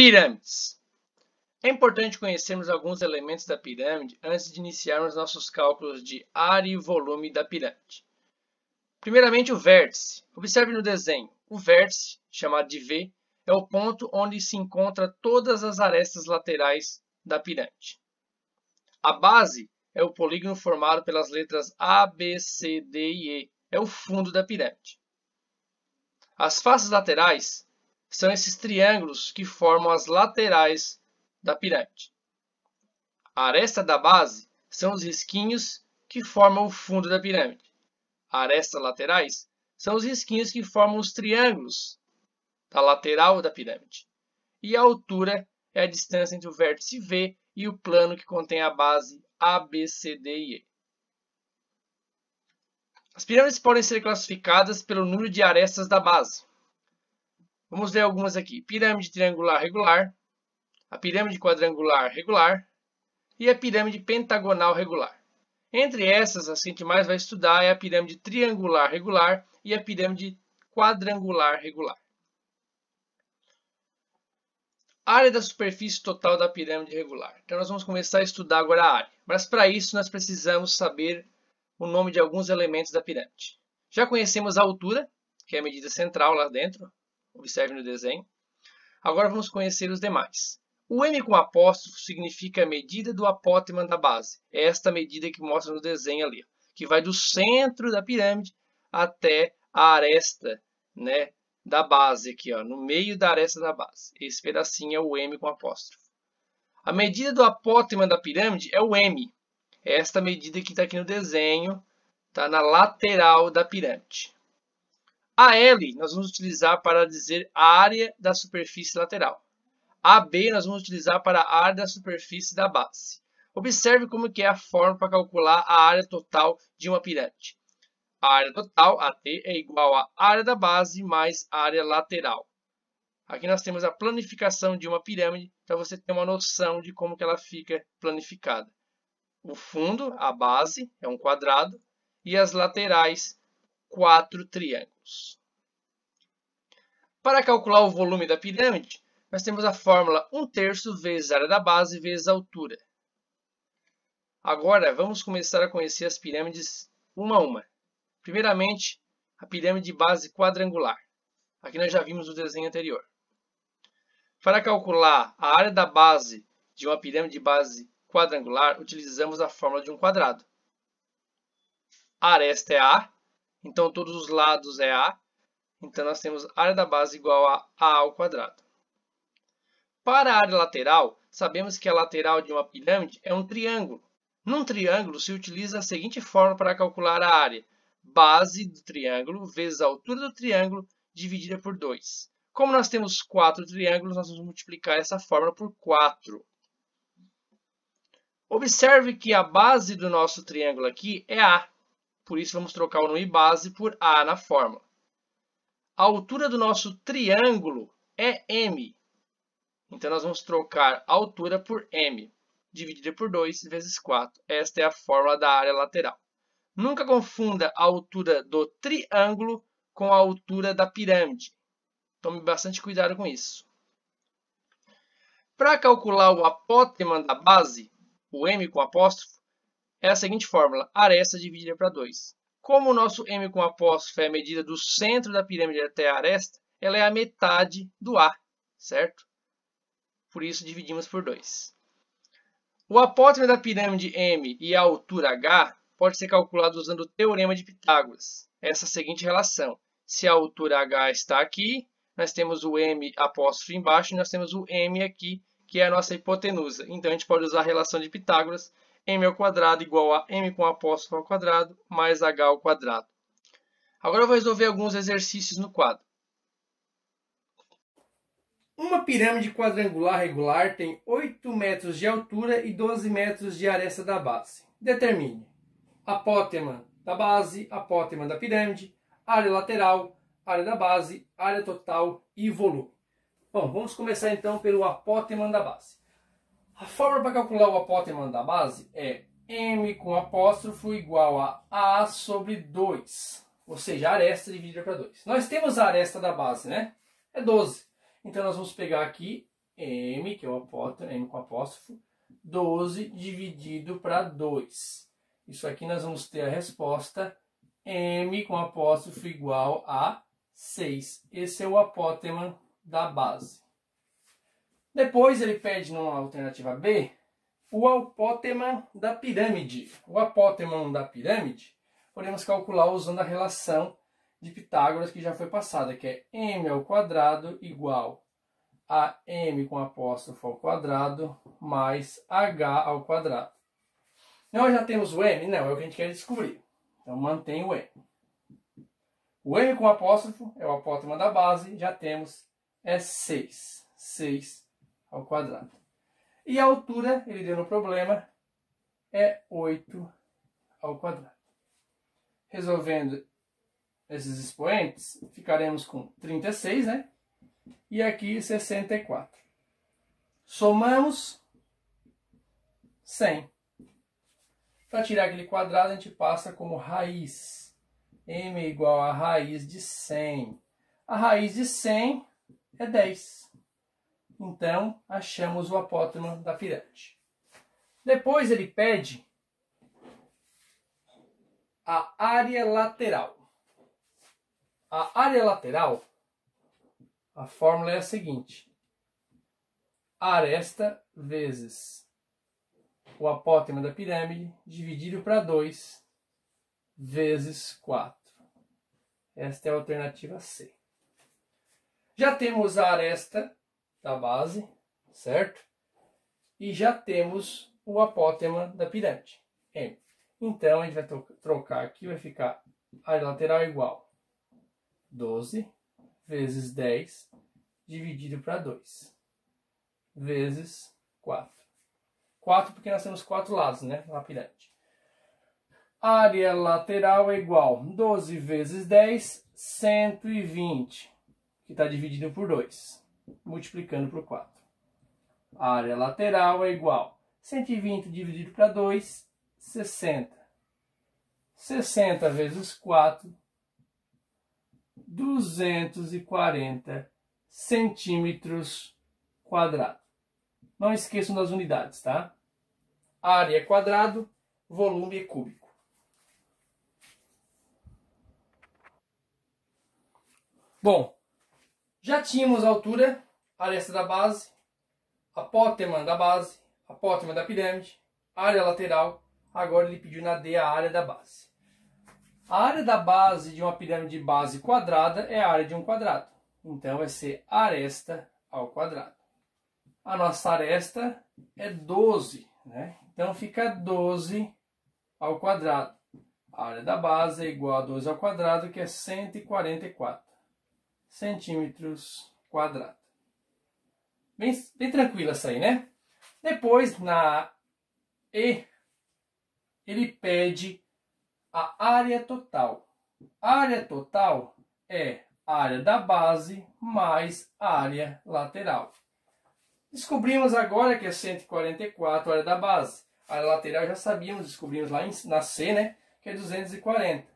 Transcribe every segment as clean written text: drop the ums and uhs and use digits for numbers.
Pirâmides. É importante conhecermos alguns elementos da pirâmide antes de iniciarmos nossos cálculos de área e volume da pirâmide. Primeiramente, o vértice. Observe no desenho. O vértice, chamado de V, é o ponto onde se encontram todas as arestas laterais da pirâmide. A base é o polígono formado pelas letras A, B, C, D e E. É o fundo da pirâmide. As faces laterais são esses triângulos que formam as laterais da pirâmide. A aresta da base são os risquinhos que formam o fundo da pirâmide. Arestas laterais são os risquinhos que formam os triângulos da lateral da pirâmide. E a altura é a distância entre o vértice V e o plano que contém a base A, B, C, D e E. As pirâmides podem ser classificadas pelo número de arestas da base. Vamos ver algumas aqui. Pirâmide triangular regular, a pirâmide quadrangular regular e a pirâmide pentagonal regular. Entre essas, a que a gente mais vai estudar é a pirâmide triangular regular e a pirâmide quadrangular regular. Área da superfície total da pirâmide regular. Então nós vamos começar a estudar agora a área. Mas para isso nós precisamos saber o nome de alguns elementos da pirâmide. Já conhecemos a altura, que é a medida central lá dentro. Observe no desenho. Agora vamos conhecer os demais. O M com apóstrofo significa a medida do apótema da base. É esta medida que mostra no desenho ali, que vai do centro da pirâmide até a aresta, né, da base, aqui, ó, no meio da aresta da base. Esse pedacinho é o M com apóstrofo. A medida do apótema da pirâmide é o M. É esta medida que está aqui no desenho, está na lateral da pirâmide. A L nós vamos utilizar para dizer a área da superfície lateral. A B nós vamos utilizar para a área da superfície da base. Observe como que é a forma para calcular a área total de uma pirâmide. A área total, AT, é igual à área da base mais a área lateral. Aqui nós temos a planificação de uma pirâmide, para você ter uma noção de como que ela fica planificada. O fundo, a base, é um quadrado, e as laterais, 4 triângulos. Para calcular o volume da pirâmide, nós temos a fórmula 1/3 vezes a área da base vezes a altura. Agora, vamos começar a conhecer as pirâmides uma a uma. Primeiramente, a pirâmide de base quadrangular. Aqui nós já vimos no desenho anterior. Para calcular a área da base de uma pirâmide de base quadrangular, utilizamos a fórmula de um quadrado. A aresta é A, então todos os lados é A. Então nós temos a área da base igual a A ao quadrado. Para a área lateral, sabemos que a lateral de uma pirâmide é um triângulo. Num triângulo se utiliza a seguinte fórmula para calcular a área. Base do triângulo vezes a altura do triângulo dividida por 2. Como nós temos 4 triângulos, nós vamos multiplicar essa fórmula por 4. Observe que a base do nosso triângulo aqui é A. Por isso, vamos trocar o nome base por A na fórmula. A altura do nosso triângulo é M. Então, nós vamos trocar a altura por M, dividida por 2 vezes 4. Esta é a fórmula da área lateral. Nunca confunda a altura do triângulo com a altura da pirâmide. Tome bastante cuidado com isso. Para calcular o apótema da base, o M com apóstrofo, é a seguinte fórmula, aresta dividida para 2. Como o nosso M com apóstrofo é a medida do centro da pirâmide até a aresta, ela é a metade do A, certo? Por isso, dividimos por 2. O apótema da pirâmide M e a altura H pode ser calculado usando o teorema de Pitágoras. Essa seguinte relação. Se a altura H está aqui, nós temos o M apóstrofo embaixo e nós temos o M aqui, que é a nossa hipotenusa. Então, a gente pode usar a relação de Pitágoras, M ao quadrado igual a M com apóstrofo ao quadrado, mais H ao quadrado. Agora eu vou resolver alguns exercícios no quadro. Uma pirâmide quadrangular regular tem 8 metros de altura e 12 metros de aresta da base. Determine apótema da base, apótema da pirâmide, área lateral, área da base, área total e volume. Bom, vamos começar então pelo apótema da base. A fórmula para calcular o apótema da base é M com apóstrofo igual a A sobre 2. Ou seja, a aresta dividida para 2. Nós temos a aresta da base, né? É 12. Então nós vamos pegar aqui m, que é o apóstrofo, m com apóstrofo, 12 dividido para 2. Isso aqui nós vamos ter a resposta m com apóstrofo igual a 6. Esse é o apótema da base. Depois ele pede na alternativa B o apótema da pirâmide. O apótema da pirâmide podemos calcular usando a relação de Pitágoras que já foi passada, que é m ao quadrado igual a m com apóstrofo ao quadrado mais h ao quadrado. Nós já temos o m? Não, é o que a gente quer descobrir. Então mantém o m. O m com apóstrofo é o apótema da base, já temos, é 6. 6 ao quadrado. E a altura, ele deu no problema, é 8 ao quadrado. Resolvendo esses expoentes, ficaremos com 36, né? E aqui 64. Somamos 100. Para tirar aquele quadrado, a gente passa como raiz. M é igual a raiz de 100. A raiz de 100 é 10. Então, achamos o apótema da pirâmide. Depois ele pede a área lateral. A área lateral, a fórmula é a seguinte. Aresta vezes o apótema da pirâmide dividido para 2 vezes 4. Esta é a alternativa C. Já temos a aresta da base, certo? E já temos o apótema da pirâmide, M. Então, a gente vai trocar aqui, vai ficar a área lateral igual 12 vezes 10 dividido para 2 vezes 4. 4 porque nós temos 4 lados, né, na pirâmide. Área lateral é igual 12 vezes 10, 120, que está dividido por 2, multiplicando por 4. Área lateral é igual 120 dividido para 2, 60. 60 vezes 4, 240 centímetros quadrados. Não esqueçam das unidades, tá? Área é quadrado, volume é cúbico. Bom, já tínhamos a altura, aresta da base, apótema da base, apótema da pirâmide, área lateral. Agora ele pediu na D a área da base. A área da base de uma pirâmide de base quadrada é a área de um quadrado. Então vai ser aresta ao quadrado. A nossa aresta é 12, né? Então fica 12 ao quadrado. A área da base é igual a 12 ao quadrado, que é 144 centímetros quadrados. Bem tranquila essa aí, né? Depois, na E, ele pede a área total. A área total é a área da base mais a área lateral. Descobrimos agora que é 144 a área da base. A área lateral já sabíamos, descobrimos lá na C, né? Que é 240.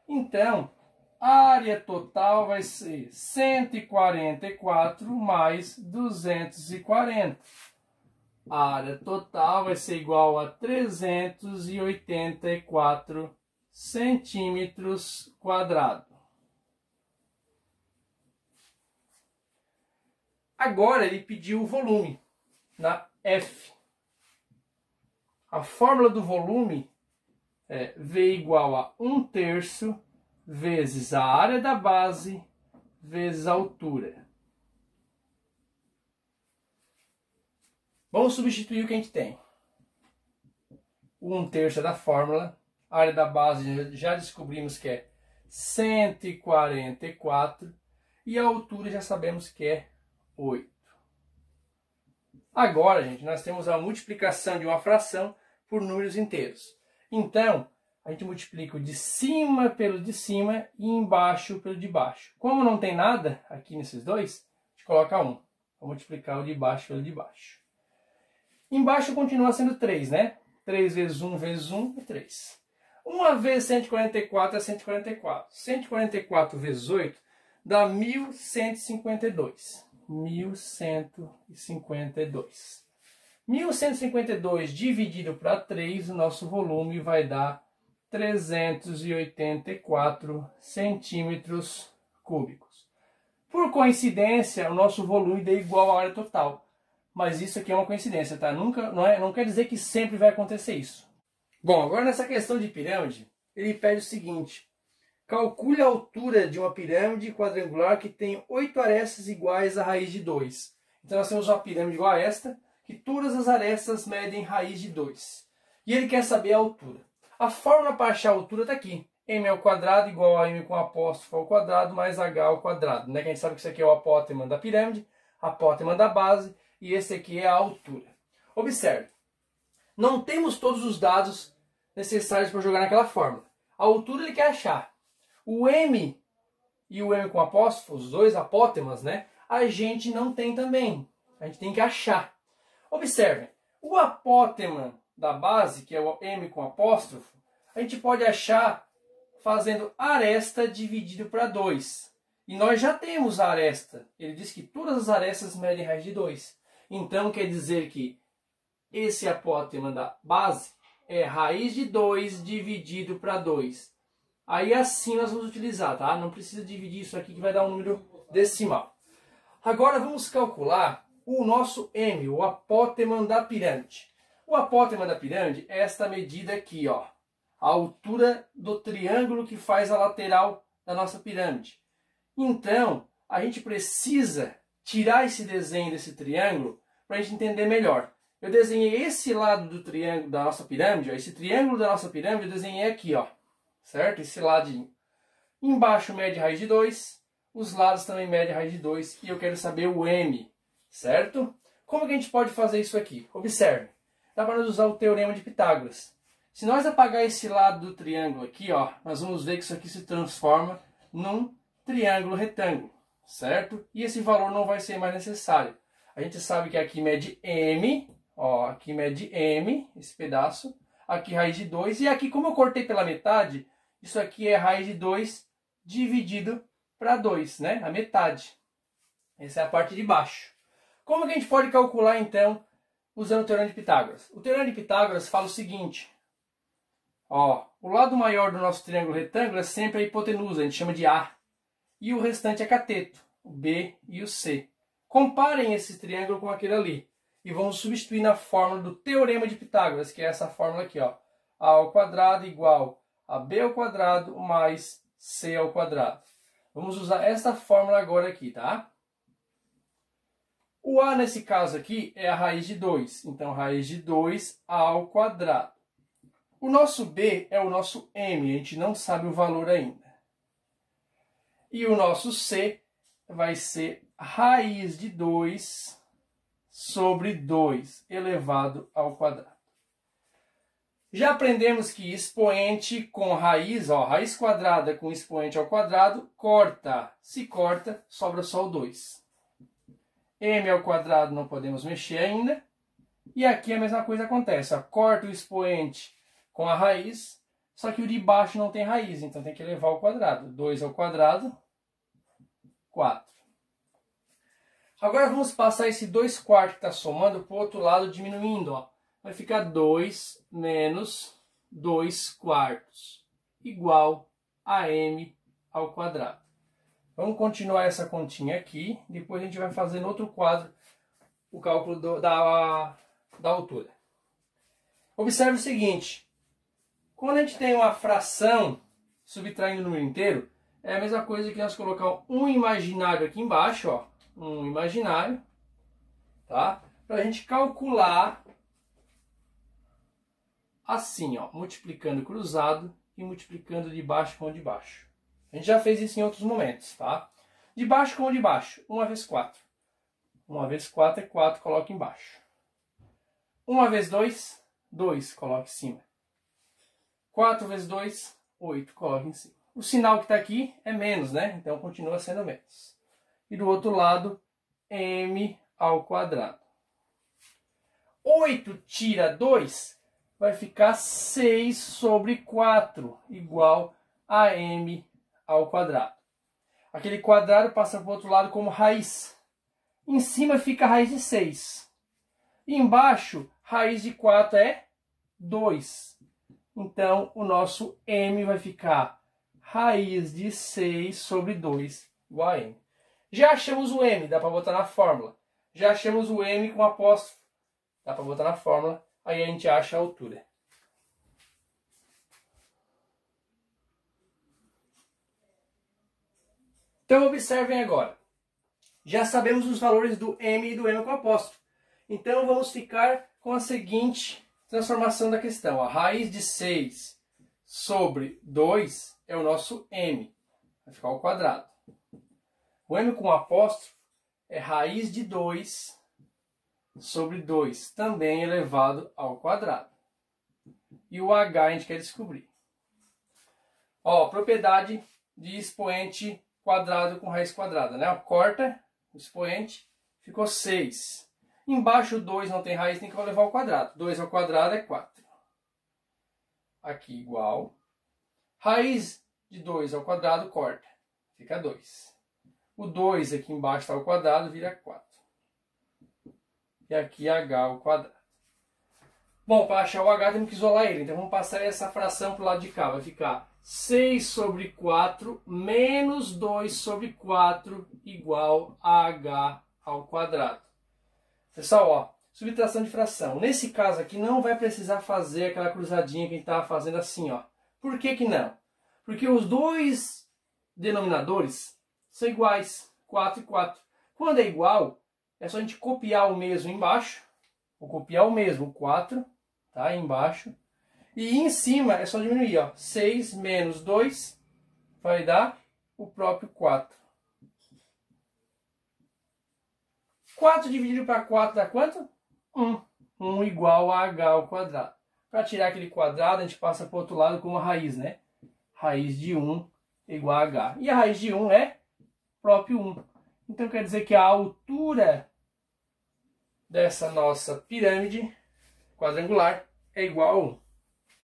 Então, a área total vai ser 144 mais 240. A área total vai ser igual a 384 centímetros quadrados. Agora ele pediu o volume na F. A fórmula do volume é V igual a 1/3 vezes a área da base vezes a altura. Vamos substituir o que a gente tem. 1/3 é da fórmula. A área da base já descobrimos que é 144. E a altura já sabemos que é 8. Agora, gente, nós temos a multiplicação de uma fração por números inteiros. Então, a gente multiplica o de cima pelo de cima e embaixo pelo de baixo. Como não tem nada aqui nesses dois, a gente coloca 1. Vou multiplicar o de baixo pelo de baixo. Embaixo continua sendo 3, né? 3 vezes 1 vezes 1 é 3. 1 vezes 144 é 144. 144 vezes 8 dá 1152. 1152. 1152 dividido para 3, o nosso volume vai dar 384 centímetros cúbicos. Por coincidência, o nosso volume é igual à área total. Mas isso aqui é uma coincidência, tá? Não quer dizer que sempre vai acontecer isso. Bom, agora nessa questão de pirâmide, ele pede o seguinte. Calcule a altura de uma pirâmide quadrangular que tem 8 arestas iguais à raiz de 2. Então nós temos uma pirâmide igual a esta, que todas as arestas medem raiz de 2. E ele quer saber a altura. A fórmula para achar a altura está aqui. M ao quadrado igual a M com apóstrofo ao quadrado mais H ao quadrado. Né? Que a gente sabe que isso aqui é o apótema da pirâmide, apótema da base, e esse aqui é a altura. Observe, não temos todos os dados necessários para jogar naquela fórmula. A altura ele quer achar. O M e o M com apóstrofo, os dois apótemas, né? A gente não tem também. A gente tem que achar. Observe, o apótema da base, que é o M com apóstrofo, a gente pode achar fazendo aresta dividido para 2. E nós já temos a aresta. Ele diz que todas as arestas medem raiz de 2. Então quer dizer que esse apótema da base é raiz de 2 dividido para 2. Aí assim nós vamos utilizar, tá? Não precisa dividir isso aqui que vai dar um número decimal. Agora vamos calcular o nosso M, o apótema da pirâmide. O apótema da pirâmide é esta medida aqui, ó. A altura do triângulo que faz a lateral da nossa pirâmide. Então, a gente precisa tirar esse desenho desse triângulo para a gente entender melhor. Eu desenhei esse lado do triângulo da nossa pirâmide, ó, esse triângulo da nossa pirâmide eu desenhei aqui, ó, certo? Esse ladinho. Embaixo mede raiz de 2, os lados também medem raiz de 2 e eu quero saber o M, certo? Como que a gente pode fazer isso aqui? Observe, dá para nós usar o teorema de Pitágoras. Se nós apagar esse lado do triângulo aqui, ó, nós vamos ver que isso aqui se transforma num triângulo retângulo, certo? E esse valor não vai ser mais necessário. A gente sabe que aqui mede M, ó, aqui mede M, esse pedaço, aqui raiz de 2, e aqui como eu cortei pela metade, isso aqui é raiz de 2 dividido para 2, né? A metade. Essa é a parte de baixo. Como que a gente pode calcular então, usando o teorema de Pitágoras? O teorema de Pitágoras fala o seguinte, ó, o lado maior do nosso triângulo retângulo é sempre a hipotenusa, a gente chama de A, e o restante é cateto, o B e o C. Comparem esse triângulo com aquele ali. E vamos substituir na fórmula do teorema de Pitágoras, que é essa fórmula aqui, ó. A ao quadrado igual a B ao quadrado mais C ao quadrado. Vamos usar esta fórmula agora aqui, tá? O A nesse caso aqui é a raiz de 2. Então, raiz de 2 ao quadrado. O nosso B é o nosso M, a gente não sabe o valor ainda. E o nosso C vai ser raiz de 2 sobre 2 elevado ao quadrado. Já aprendemos que expoente com raiz, ó, raiz quadrada com expoente ao quadrado, corta. Se corta, sobra só o 2. M ao quadrado não podemos mexer ainda. E aqui a mesma coisa acontece. Ó, corta o expoente com a raiz, só que o de baixo não tem raiz, então tem que elevar ao quadrado. 2 ao quadrado, 4. Agora vamos passar esse 2/4 que está somando para o outro lado diminuindo. Ó. Vai ficar 2 menos 2/4 igual a M ao quadrado. Vamos continuar essa continha aqui. Depois a gente vai fazer no outro quadro o cálculo da altura. Observe o seguinte. Quando a gente tem uma fração subtraindo o número inteiro, é a mesma coisa que nós colocar um imaginário aqui embaixo, ó. Um imaginário, tá? Para a gente calcular assim, ó, multiplicando cruzado e multiplicando de baixo com o de baixo. A gente já fez isso em outros momentos, tá? De baixo com o de baixo, 1 vezes 4. 1 vezes 4 é 4, coloca embaixo. 1 vezes 2, 2, coloca em cima. 4 vezes 2, 8, coloca em cima. O sinal que está aqui é menos, né? Então continua sendo menos. E do outro lado, M ao quadrado. 8 tira 2, vai ficar 6 sobre 4, igual a M ao quadrado. Aquele quadrado passa para o outro lado como raiz. Em cima fica a raiz de 6. E embaixo, raiz de 4 é 2. Então, o nosso m vai ficar raiz de 6 sobre 2 igual a m. Já achamos o m, dá para botar na fórmula. Já achamos o m com apóstrofo, dá para botar na fórmula. Aí a gente acha a altura. Então, observem agora. Já sabemos os valores do m e do m com apóstrofo. Então, vamos ficar com a seguinte transformação da questão. A raiz de 6 sobre 2 é o nosso m. Vai ficar ao quadrado. O m com apóstrofo é raiz de 2 sobre 2, também elevado ao quadrado. E o h a gente quer descobrir. Ó, propriedade de expoente quadrado com raiz quadrada, né? Corta o expoente, ficou 6. Embaixo 2 não tem raiz, tem que levar ao quadrado. 2 ao quadrado é 4. Aqui igual. Raiz de 2 ao quadrado corta, fica 2. O 2 aqui embaixo está ao quadrado, vira 4. E aqui h ao quadrado. Bom, para achar o h temos que isolar ele. Então vamos passar essa fração para o lado de cá. Vai ficar 6 sobre 4 menos 2 sobre 4 igual a h ao quadrado. Pessoal, ó, subtração de fração. Nesse caso aqui não vai precisar fazer aquela cruzadinha que a gente estava fazendo assim, ó. Por que que não? Porque os dois denominadores são iguais, 4 e 4. Quando é igual, é só a gente copiar o mesmo embaixo. Vou copiar o mesmo, 4, tá? Aí embaixo. E em cima é só diminuir, ó. 6 menos 2 vai dar o próprio 4. 4 dividido para 4 dá quanto? 1. 1 igual a h ao quadrado. Para tirar aquele quadrado, a gente passa para o outro lado com a raiz, né? Raiz de 1 igual a h. E a raiz de 1 é próprio 1. Então quer dizer que a altura dessa nossa pirâmide quadrangular é igual a 1.